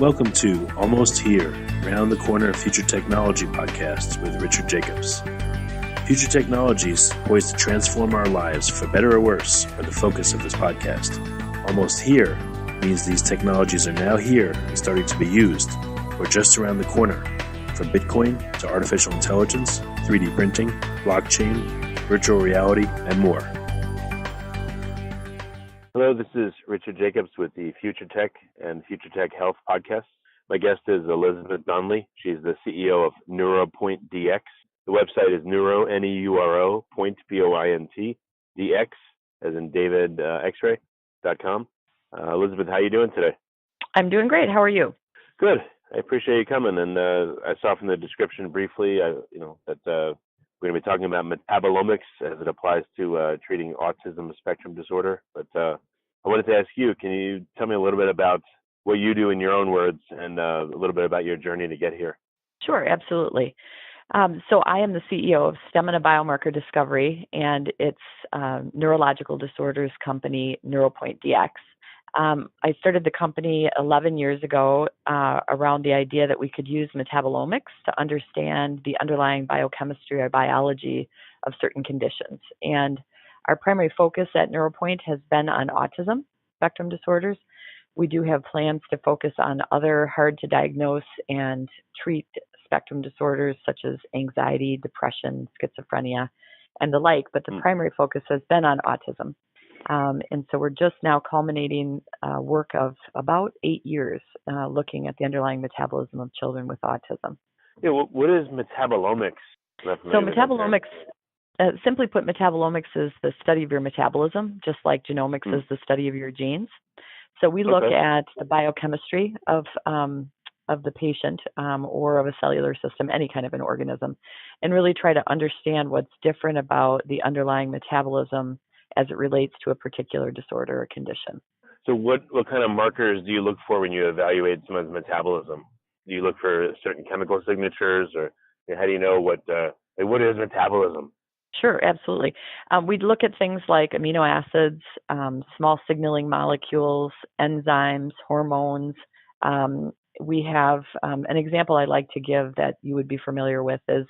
Welcome to Almost Here, Round the Corner Future Technology podcast with Richard Jacobs. Future technologies poised to transform our lives for better or worse are the focus of this podcast. Almost here means these technologies are now here and starting to be used, or just around the corner, from Bitcoin to artificial intelligence, 3D printing, blockchain, virtual reality, and more. Hello, this is Richard Jacobs with the Future Tech and Future Tech Health podcast. My guest is Elizabeth Donley. She's the CEO of NeuroPoint DX. The website is neuro, N-E-U-R-O, point, P-O-I-N-T, DX, as in David, X-ray.com. Elizabeth, how are you doing today? I'm doing great. How are you? Good. I appreciate you coming. And I saw from the description briefly, that we're going to be talking about metabolomics as it applies to treating autism spectrum disorder. But I wanted to ask you, can you tell me a little bit about what you do in your own words and a little bit about your journey to get here? Sure, absolutely. So I am the CEO of Stemina Biomarker Discovery, and its neurological disorders company, NeuroPoint DX. I started the company 11 years ago around the idea that we could use metabolomics to understand the underlying biochemistry or biology of certain conditions. And our primary focus at NeuroPoint has been on autism spectrum disorders. We do have plans to focus on other hard to diagnose and treat spectrum disorders such as anxiety, depression, schizophrenia, and the like, but the primary focus has been on autism. And so we're just now culminating work of about 8 years looking at the underlying metabolism of children with autism. Yeah, what is metabolomics? So metabolomics, simply put, metabolomics is the study of your metabolism, just like genomics is the study of your genes. So we look at the biochemistry of the patient or of a cellular system, any kind of an organism, and really try to understand what's different about the underlying metabolism as it relates to a particular disorder or condition. So what kind of markers do you look for when you evaluate someone's metabolism? Do you look for certain chemical signatures, or how do you know what is metabolism? Sure, absolutely. We'd look at things like amino acids, small signaling molecules, enzymes, hormones. We have an example I'd like to give that you would be familiar with is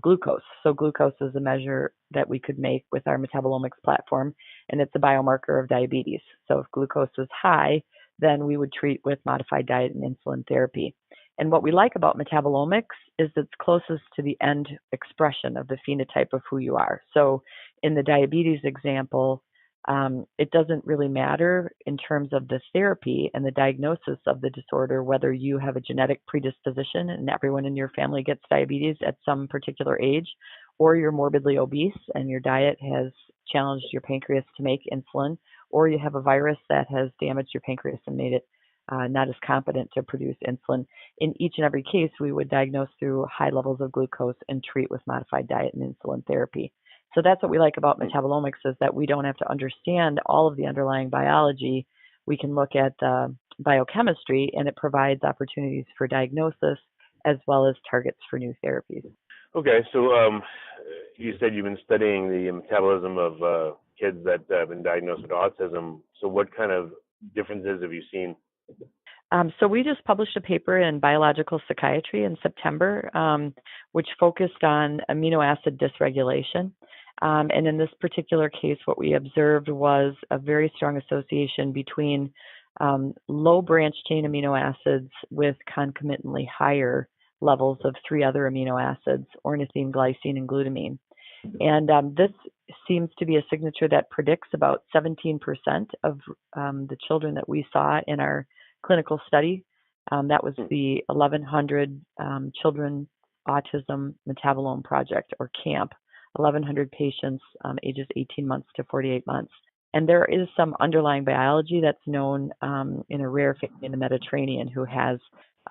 glucose. So glucose is a measure that we could make with our metabolomics platform, and it's a biomarker of diabetes. So if glucose is high, then we would treat with modified diet and insulin therapy. And what we like about metabolomics is it's closest to the end expression of the phenotype of who you are. So in the diabetes example, it doesn't really matter in terms of the therapy and the diagnosis of the disorder, whether you have a genetic predisposition and everyone in your family gets diabetes at some particular age, or you're morbidly obese and your diet has challenged your pancreas to make insulin, or you have a virus that has damaged your pancreas and made it not as competent to produce insulin. In each and every case, we would diagnose through high levels of glucose and treat with modified diet and insulin therapy. So that's what we like about metabolomics, is that we don't have to understand all of the underlying biology. We can look at the biochemistry, and it provides opportunities for diagnosis as well as targets for new therapies. Okay, so you said you've been studying the metabolism of kids that have been diagnosed with autism. So what kind of differences have you seen? So we just published a paper in Biological Psychiatry in September, which focused on amino acid dysregulation. And in this particular case, what we observed was a very strong association between low branch chain amino acids with concomitantly higher levels of three other amino acids, ornithine, glycine, and glutamine. And this seems to be a signature that predicts about 17% of the children that we saw in our clinical study. That was the 1,100 Children Autism Metabolome Project, or CAMP, 1,100 patients ages 18 months to 48 months. And there is some underlying biology that's known in a rare family in the Mediterranean who has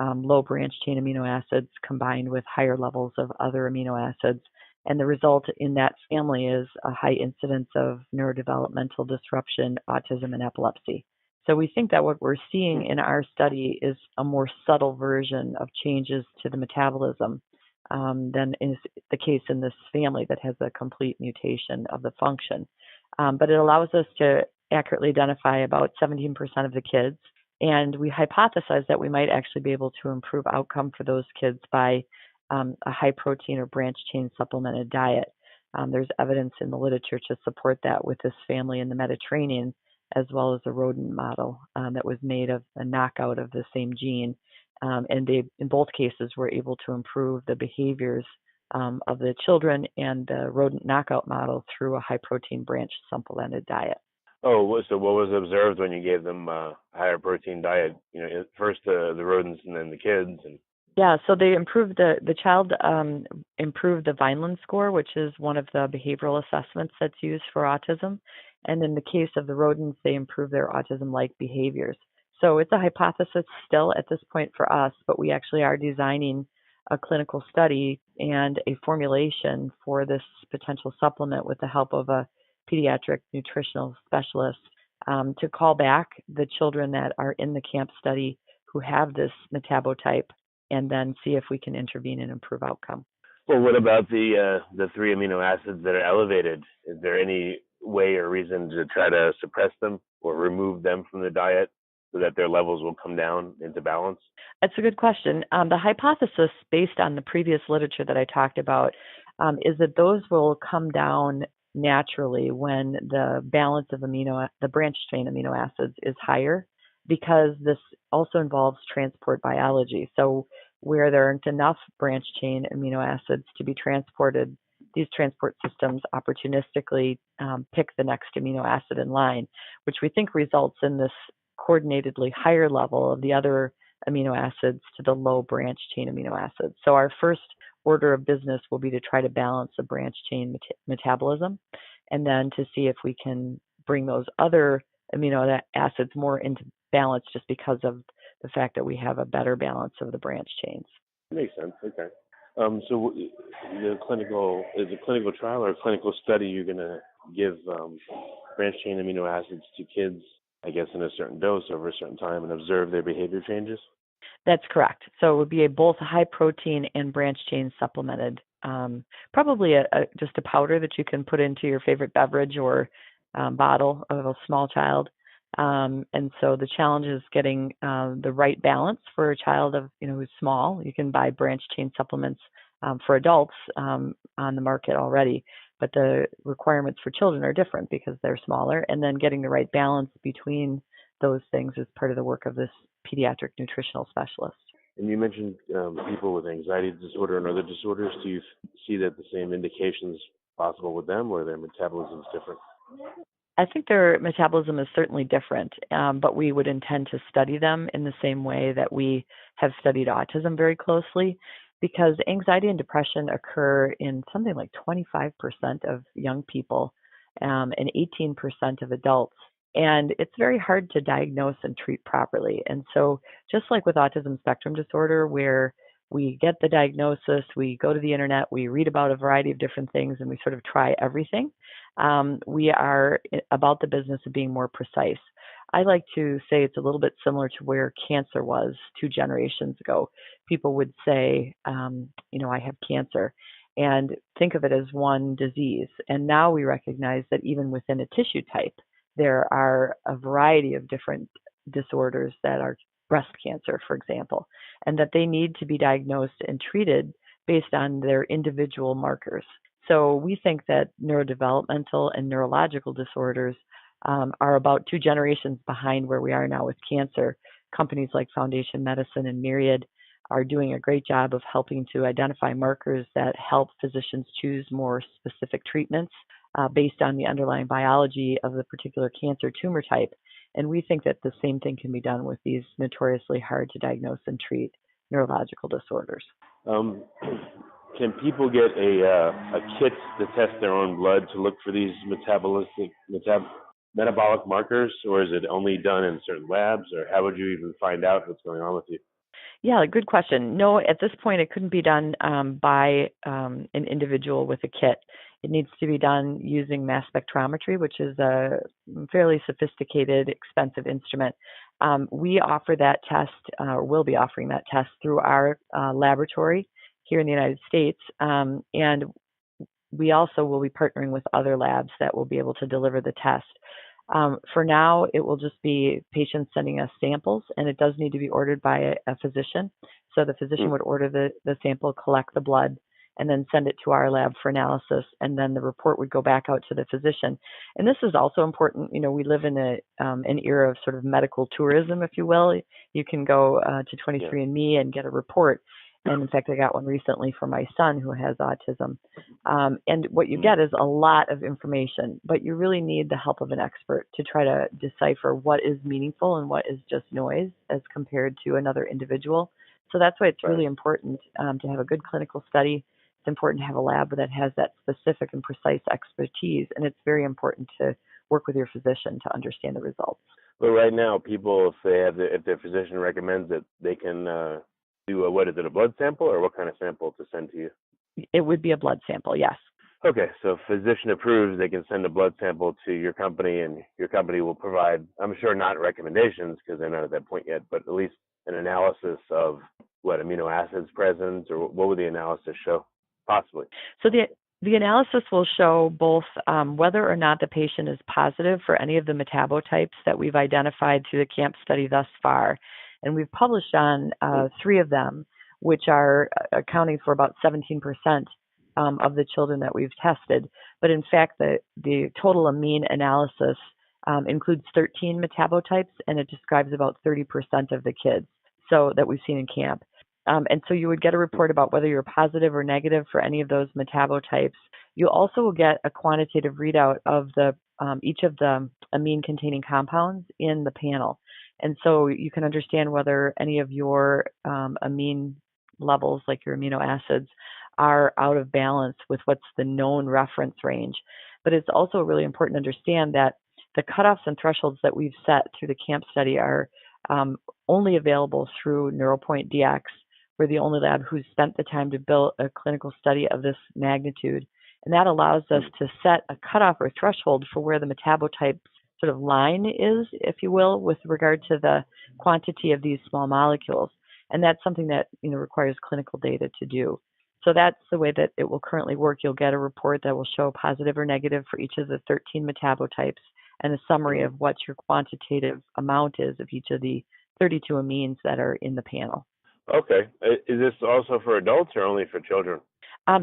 low branch chain amino acids combined with higher levels of other amino acids. And the result in that family is a high incidence of neurodevelopmental disruption, autism, and epilepsy. So we think that what we're seeing in our study is a more subtle version of changes to the metabolism than is the case in this family that has a complete mutation of the function. But it allows us to accurately identify about 17% of the kids And we hypothesized that we might actually be able to improve outcome for those kids by a high protein or branch chain supplemented diet. There's evidence in the literature to support that with this family in the Mediterranean, as well as a rodent model that was made of a knockout of the same gene. And they, in both cases, were able to improve the behaviors of the children and the rodent knockout model through a high protein branch supplemented diet. Oh, so what was observed when you gave them a higher protein diet? First the rodents and then the kids. Yeah, so they improved the child improved the Vineland score, which is one of the behavioral assessments that's used for autism. And in the case of the rodents, they improved their autism-like behaviors. So it's a hypothesis still at this point for us, but we actually are designing a clinical study and a formulation for this potential supplement with the help of a pediatric nutritional specialist to call back the children that are in the CAMP study who have this metabotype and then see if we can intervene and improve outcome. Well, what about the 3 amino acids that are elevated? Is there any way or reason to try to suppress them or remove them from the diet so that their levels will come down into balance? That's a good question. The hypothesis based on the previous literature that I talked about is that those will come down naturally when the balance of the branch chain amino acids is higher, because this also involves transport biology. So where there aren't enough branch chain amino acids to be transported, these transport systems opportunistically pick the next amino acid in line, which we think results in this coordinatedly higher level of the other amino acids to the low branch chain amino acids. So our first order of business will be to try to balance the branch chain metabolism, and then to see if we can bring those other amino acids more into balance just because of the fact that we have a better balance of the branch chains. Makes sense. Okay. So the clinical trial or a clinical study, you're going to give branch chain amino acids to kids, I guess, in a certain dose over a certain time and observe their behavior changes? That's correct. So it would be both a high protein and branch chain supplemented, probably just a powder that you can put into your favorite beverage or bottle of a small child. And so the challenge is getting the right balance for a child who's small. You can buy branch chain supplements for adults on the market already, but the requirements for children are different because they're smaller. And then getting the right balance between those things is part of the work of this pediatric nutritional specialist. And you mentioned people with anxiety disorder and other disorders. Do you see that the same indications possible with them, or their metabolism is different? I think their metabolism is certainly different, but we would intend to study them in the same way that we have studied autism very closely, because anxiety and depression occur in something like 25% of young people and 18% of adults. And it's very hard to diagnose and treat properly. And so just like with autism spectrum disorder, where we get the diagnosis, we go to the internet, we read about a variety of different things, and we sort of try everything, we are about the business of being more precise. I like to say it's a little bit similar to where cancer was 2 generations ago. People would say, I have cancer, and think of it as one disease. And now we recognize that even within a tissue type, there are a variety of different disorders that are breast cancer, for example, and that they need to be diagnosed and treated based on their individual markers. So we think that neurodevelopmental and neurological disorders are about 2 generations behind where we are now with cancer. Companies like Foundation Medicine and Myriad are doing a great job of helping to identify markers that help physicians choose more specific treatments based on the underlying biology of the particular cancer tumor type. And we think that the same thing can be done with these notoriously hard to diagnose and treat neurological disorders. Can people get a kit to test their own blood to look for these metabolic markers, or is it only done in certain labs, or how would you even find out what's going on with you? Yeah, good question. No, at this point, it couldn't be done by an individual with a kit. It needs to be done using mass spectrometry, which is a fairly sophisticated, expensive instrument. We offer that test, or will be offering that test through our laboratory here in the United States. And we also will be partnering with other labs that will be able to deliver the test. For now, it will just be patients sending us samples, and it does need to be ordered by a physician. So the physician would order the sample, collect the blood, and then send it to our lab for analysis, and then the report would go back out to the physician. And this is also important. We live in an era of sort of medical tourism, if you will. You can go to 23andMe and get a report. And in fact, I got one recently for my son who has autism. And what you get is a lot of information, but you really need the help of an expert to try to decipher what is meaningful and what is just noise as compared to another individual. So that's why it's really important to have a good clinical study. It's important to have a lab that has that specific and precise expertise, and it's very important to work with your physician to understand the results. But right now, people, if their physician recommends it, they can do a blood sample, or what kind of sample to send to you? It would be a blood sample, yes. Okay, so physician approves, they can send a blood sample to your company, and your company will provide, I'm sure not recommendations because they're not at that point yet, but at least an analysis of what amino acids present, or what would the analysis show, possibly? So the analysis will show both whether or not the patient is positive for any of the metabotypes that we've identified through the CAMP study thus far. And we've published on 3 of them, which are accounting for about 17% of the children that we've tested. But in fact, the total amine analysis includes 13 metabotypes, and it describes about 30% of the kids that we've seen in CAMP. And so you would get a report about whether you're positive or negative for any of those metabotypes. You also will get a quantitative readout of each of the amine-containing compounds in the panel. And so you can understand whether any of your amine levels, like your amino acids, are out of balance with what's the known reference range. But it's also really important to understand that the cutoffs and thresholds that we've set through the CAMP study are only available through NeuroPoint DX. We're the only lab who's spent the time to build a clinical study of this magnitude. And that allows us to set a cutoff or threshold for where the metabotype sort of line is, if you will, with regard to the quantity of these small molecules. And that's something that requires clinical data to do. So that's the way that it will currently work. You'll get a report that will show positive or negative for each of the 13 metabotypes and a summary of what your quantitative amount is of each of the 32 amines that are in the panel. Okay. Is this also for adults or only for children?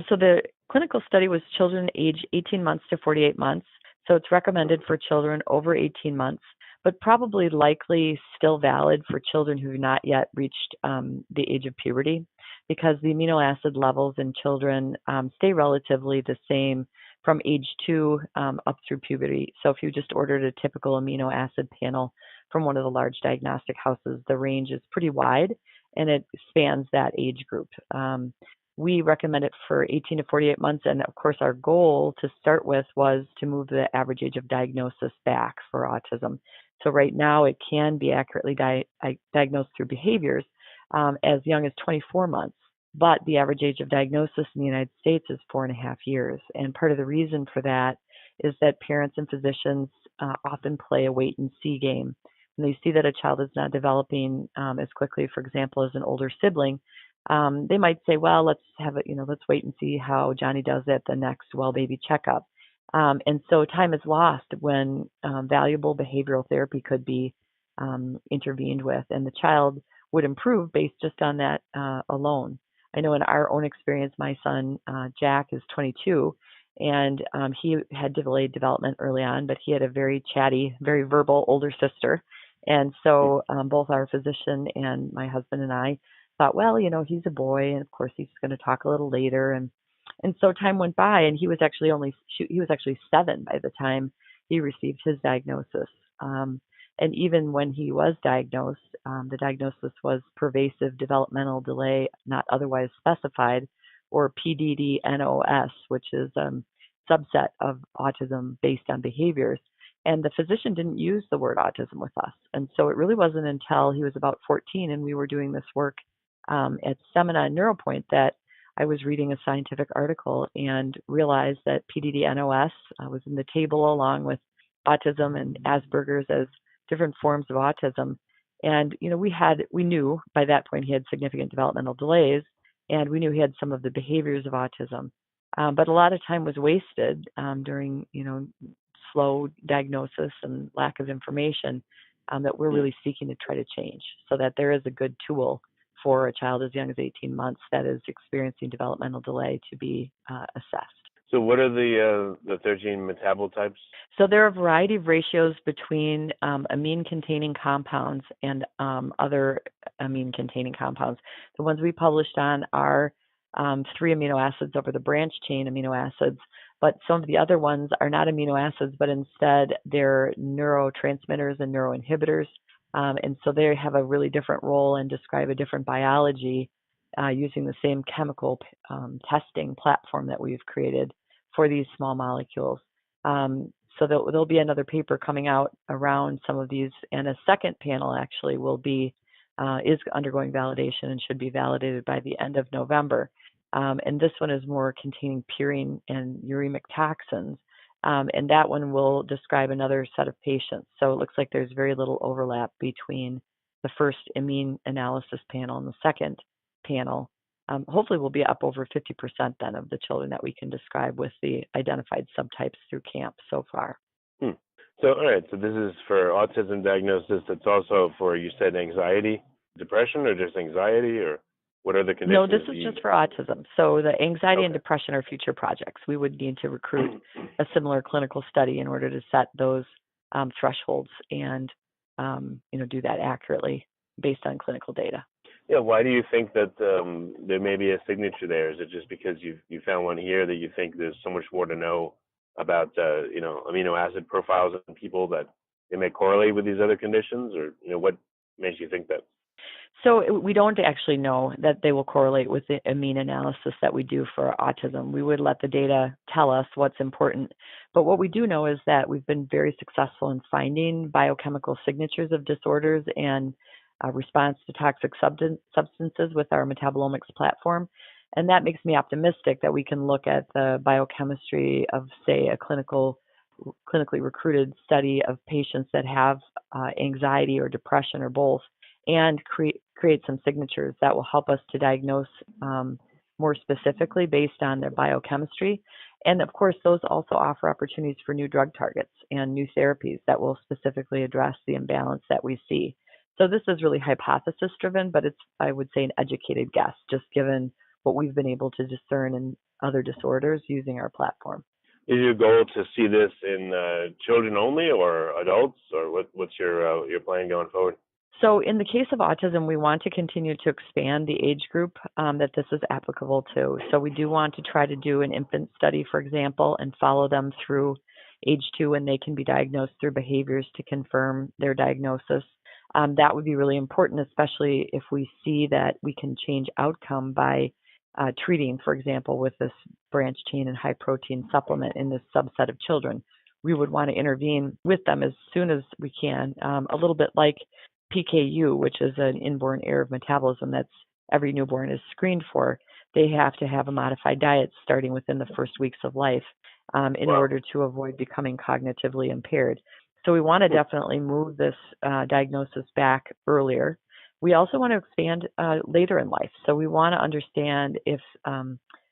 So the clinical study was children aged 18 months to 48 months. So it's recommended for children over 18 months, but probably likely still valid for children who have not yet reached the age of puberty, because the amino acid levels in children stay relatively the same from age 2 up through puberty. So if you just ordered a typical amino acid panel from one of the large diagnostic houses, the range is pretty wide and it spans that age group. We recommend it for 18 to 48 months. And of course, our goal to start with was to move the average age of diagnosis back for autism. So right now, it can be accurately diagnosed through behaviors as young as 24 months. But the average age of diagnosis in the United States is 4.5 years. And part of the reason for that is that parents and physicians often play a wait and see game. When they see that a child is not developing as quickly, for example, as an older sibling, they might say, well, let's wait and see how Johnny does at the next well baby checkup. And so time is lost when valuable behavioral therapy could be intervened with, and the child would improve based just on that alone. I know in our own experience, my son, Jack, is 22, and he had delayed development early on, but he had a very chatty, very verbal older sister. And so both our physician and my husband and I thought, well, he's a boy, and of course he's going to talk a little later. And so time went by, and he was actually 7 by the time he received his diagnosis. And even when he was diagnosed, the diagnosis was pervasive developmental delay not otherwise specified, or PDD-NOS, which is a subset of autism based on behaviors. And the physician didn't use the word autism with us. And so it really wasn't until he was about 14 and we were doing this work at Stemina and NeuroPoint that I was reading a scientific article and realized that PDD-NOS was in the table along with autism and Asperger's as different forms of autism. And, we knew by that point he had significant developmental delays, and we knew he had some of the behaviors of autism. But a lot of time was wasted during, slow diagnosis and lack of information that we're really seeking to try to change, so that there is a good tool for a child as young as 18 months that is experiencing developmental delay to be assessed. So what are the 13 metabotypes? So there are a variety of ratios between amine-containing compounds and other amine-containing compounds. The ones we published on are 3 amino acids over the branch chain amino acids, but some of the other ones are not amino acids, but instead they're neurotransmitters and neuroinhibitors. And so they have a really different role and describe a different biology using the same chemical testing platform that we've created for these small molecules. So there'll be another paper coming out around some of these, and a second panel actually is undergoing validation and should be validated by the end of November. And this one is more containing purine and uremic toxins. And that one will describe another set of patients. So it looks like there's very little overlap between the first amine analysis panel and the second panel. Hopefully we'll be up over 50% then of the children that we can describe with the identified subtypes through CAMP so far. So, all right, so this is for autism diagnosis. It's also for, you said, anxiety, depression, or just anxiety, or what are the conditions? No, this is just for autism. So the anxiety and depression are future projects. We would need to recruit a similar clinical study in order to set those thresholds and do that accurately based on clinical data. Yeah, why do you think that there may be a signature there? Is it just because you found one here that you think there's so much more to know about amino acid profiles in people that they may correlate with these other conditions, or what makes you think that? So we don't actually know that they will correlate with the amine analysis that we do for autism. We would let the data tell us what's important. But what we do know is that we've been very successful in finding biochemical signatures of disorders and response to toxic substances with our metabolomics platform. And that makes me optimistic that we can look at the biochemistry of, say, a clinically recruited study of patients that have anxiety or depression or both, and create some signatures that will help us to diagnose more specifically based on their biochemistry. And of course, those also offer opportunities for new drug targets and new therapies that will specifically address the imbalance that we see. So this is really hypothesis driven, but it's, I would say, an educated guess, just given what we've been able to discern in other disorders using our platform. Is your goal to see this in children only, or adults, or what's your plan going forward? So in the case of autism, we want to continue to expand the age group that this is applicable to. So we do want to try to do an infant study, for example, and follow them through age 2 when they can be diagnosed through behaviors to confirm their diagnosis. That would be really important, especially if we see that we can change outcome by treating, for example, with this branch chain and high protein supplement in this subset of children. We would want to intervene with them as soon as we can, a little bit like PKU, which is an inborn error of metabolism that's every newborn is screened for. They have to have a modified diet starting within the first weeks of life in order to avoid becoming cognitively impaired. So we want to definitely move this diagnosis back earlier. We also want to expand later in life. So we want to understand if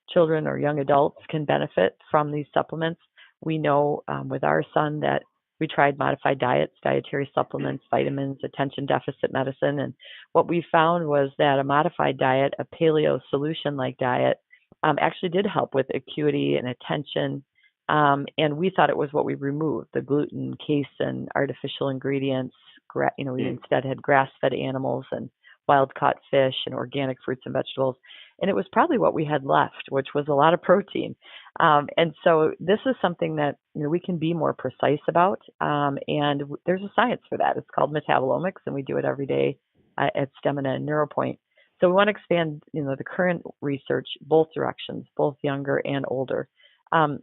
children or young adults can benefit from these supplements. We know with our son that we tried modified diets, dietary supplements, vitamins, attention deficit medicine. And what we found was that a modified diet, a paleo solution-like diet, actually did help with acuity and attention. And we thought it was what we removed, the gluten, casein, artificial ingredients. We instead had grass-fed animals and wild-caught fish and organic fruits and vegetables. And it was probably what we had left, which was a lot of protein. And so this is something that we can be more precise about. And there's a science for that. It's called metabolomics, and we do it every day at Stemina and NeuroPoint. So we want to expand the current research, both directions, both younger and older.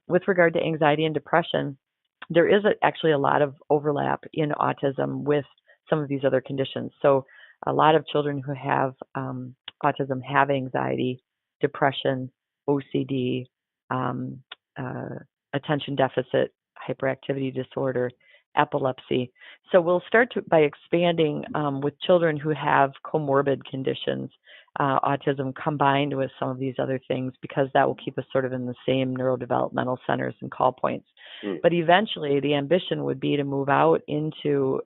With regard to anxiety and depression, there is actually a lot of overlap in autism with some of these other conditions. So a lot of children who have autism have anxiety, depression, OCD, attention deficit hyperactivity disorder, epilepsy. So we'll start by expanding with children who have comorbid conditions, autism combined with some of these other things, because that will keep us sort of in the same neurodevelopmental centers and call points. But eventually, the ambition would be to move out into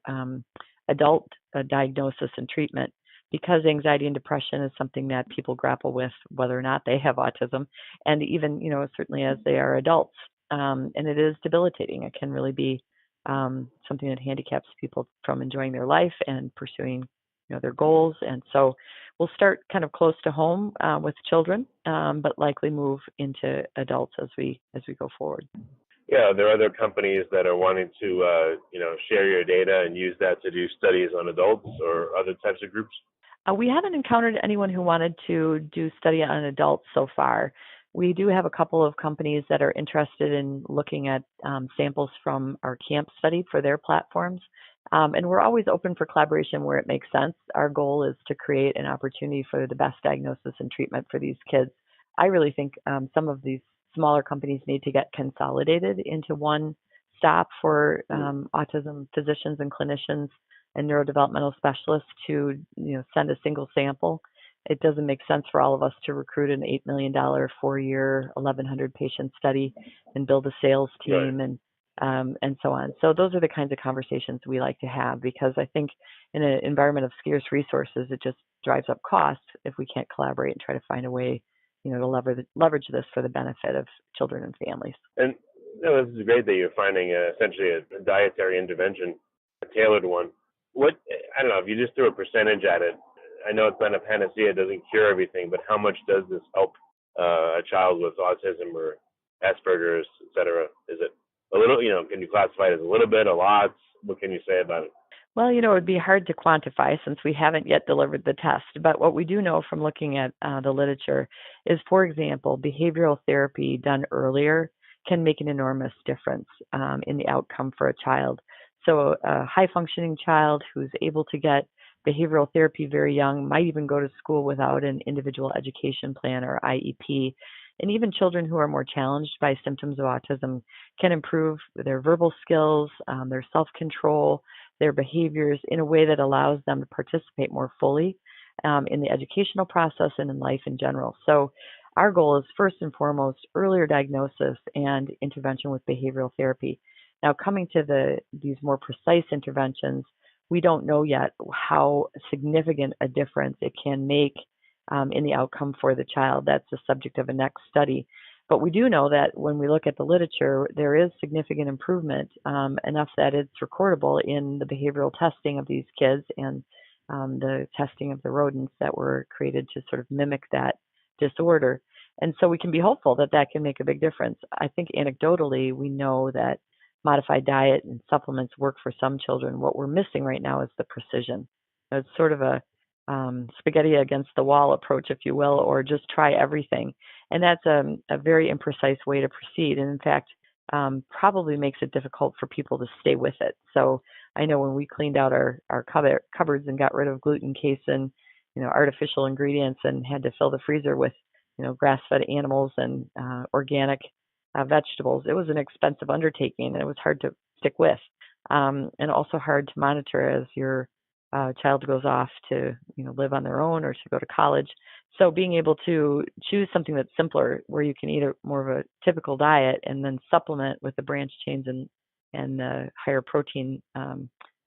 adult diagnosis and treatment, because anxiety and depression is something that people grapple with, whether or not they have autism, and even, certainly as they are adults. And it is debilitating. It can really be something that handicaps people from enjoying their life and pursuing, their goals. And so we'll start kind of close to home with children, but likely move into adults as we go forward. Yeah, there are other companies that are wanting to, share your data and use that to do studies on adults or other types of groups? We haven't encountered anyone who wanted to do study on adults so far. We do have a couple of companies that are interested in looking at samples from our CAMP study for their platforms. And we're always open for collaboration where it makes sense. Our goal is to create an opportunity for the best diagnosis and treatment for these kids. I really think some of these smaller companies need to get consolidated into one stop for autism physicians and clinicians and neurodevelopmental specialists to send a single sample. It doesn't make sense for all of us to recruit an $8 million 4-year 1,100 patient study and build a sales team and so on. So those are the kinds of conversations we like to have, because I think in an environment of scarce resources, it just drives up costs if we can't collaborate and try to find a way to leverage this for the benefit of children and families. And this is great that you're finding essentially a dietary intervention, a tailored one. I don't know, if you just threw a percentage at it, I know it's not a panacea, it doesn't cure everything, but how much does this help a child with autism or Asperger's, et cetera? Is it a little, can you classify it as a little bit, a lot? What can you say about it? Well, it would be hard to quantify since we haven't yet delivered the test. But what we do know from looking at the literature is, for example, behavioral therapy done earlier can make an enormous difference in the outcome for a child. So a high-functioning child who's able to get behavioral therapy very young might even go to school without an individual education plan or IEP. And even children who are more challenged by symptoms of autism can improve their verbal skills, their self-control, their behaviors in a way that allows them to participate more fully in the educational process and in life in general. So our goal is first and foremost earlier diagnosis and intervention with behavioral therapy. Now, coming to these more precise interventions, we don't know yet how significant a difference it can make in the outcome for the child. That's the subject of a next study. But we do know that when we look at the literature, there is significant improvement, enough that it's recordable in the behavioral testing of these kids and the testing of the rodents that were created to sort of mimic that disorder. And so we can be hopeful that that can make a big difference. I think anecdotally, we know that modified diet and supplements work for some children. What we're missing right now is the precision. It's sort of a spaghetti against the wall approach, if you will, or just try everything. And that's a very imprecise way to proceed. And in fact, probably makes it difficult for people to stay with it. So I know when we cleaned out our cupboards and got rid of gluten, casein, artificial ingredients, and had to fill the freezer with, grass-fed animals and organic vegetables, it was an expensive undertaking, and it was hard to stick with, and also hard to monitor as your child goes off to live on their own or to go to college. So being able to choose something that's simpler, where you can eat more of a typical diet and then supplement with the branch chains and the higher protein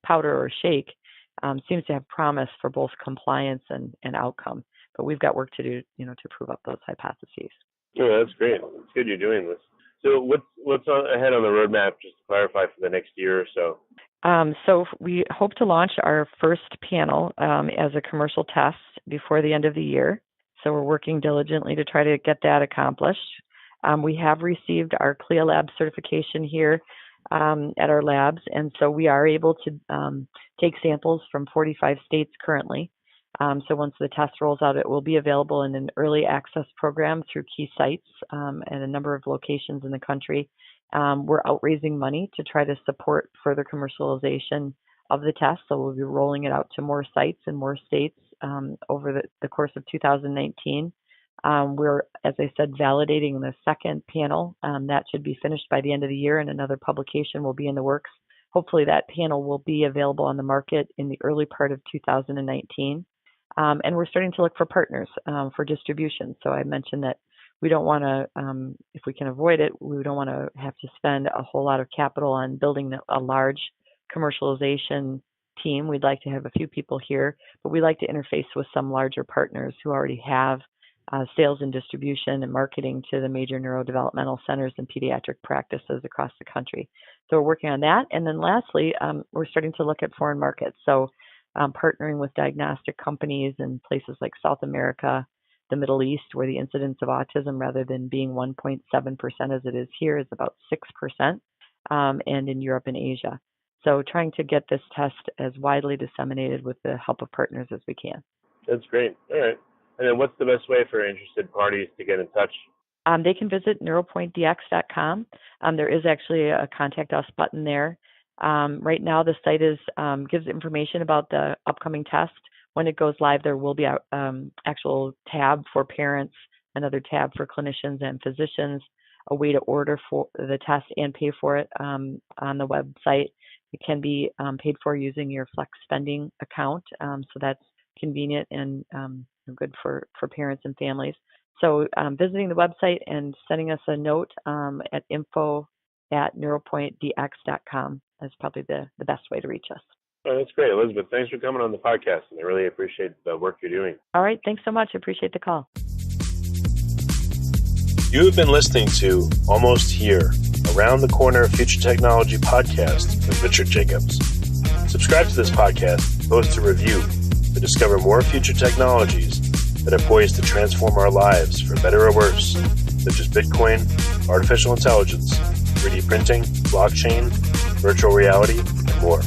powder or shake, seems to have promise for both compliance and outcome. But we've got work to do, to prove up those hypotheses. Yeah, that's great. It's good you're doing this. So what's ahead on the roadmap, just to clarify, for the next year or so? So we hope to launch our first panel as a commercial test before the end of the year. So we're working diligently to try to get that accomplished. We have received our CLIA lab certification here at our labs, and so we are able to take samples from 45 states currently. So once the test rolls out, it will be available in an early access program through key sites at a number of locations in the country. We're out raising money to try to support further commercialization of the test. So we'll be rolling it out to more sites and more states over the course of 2019. We're, as I said, validating the second panel. That should be finished by the end of the year, and another publication will be in the works hopefully that panel will be available on the market in the early part of 2019. And we're starting to look for partners for distribution. So I mentioned that we don't want to, if we can avoid it, we don't want to have to spend a whole lot of capital on building a large commercialization team. We'd like to have a few people here, but we like to interface with some larger partners who already have sales and distribution and marketing to the major neurodevelopmental centers and pediatric practices across the country. So we're working on that. And then lastly, we're starting to look at foreign markets. So partnering with diagnostic companies in places like South America, the Middle East, where the incidence of autism, rather than being 1.7% as it is here, is about 6%, and in Europe and Asia. So trying to get this test as widely disseminated with the help of partners as we can. That's great. All right. And then what's the best way for interested parties to get in touch? They can visit NeuroPointDX.com. There is actually a contact us button there. Right now, the site gives information about the upcoming test. When it goes live, there will be an actual tab for parents, another tab for clinicians and physicians, a way to order for the test and pay for it on the website. It can be paid for using your Flex Spending account, so that's convenient and good for parents and families. So visiting the website and sending us a note at info@neuropointdx.com is probably the best way to reach us. Oh, that's great, Elizabeth. Thanks for coming on the podcast, and I really appreciate the work you're doing. All right. Thanks so much. I appreciate the call. You have been listening to Almost Here, Around the Corner Future Technology podcast with Richard Jacobs. Subscribe to this podcast, post a review to discover more future technologies that are poised to transform our lives for better or worse, such as Bitcoin, artificial intelligence, 3D printing, blockchain, virtual reality, and more.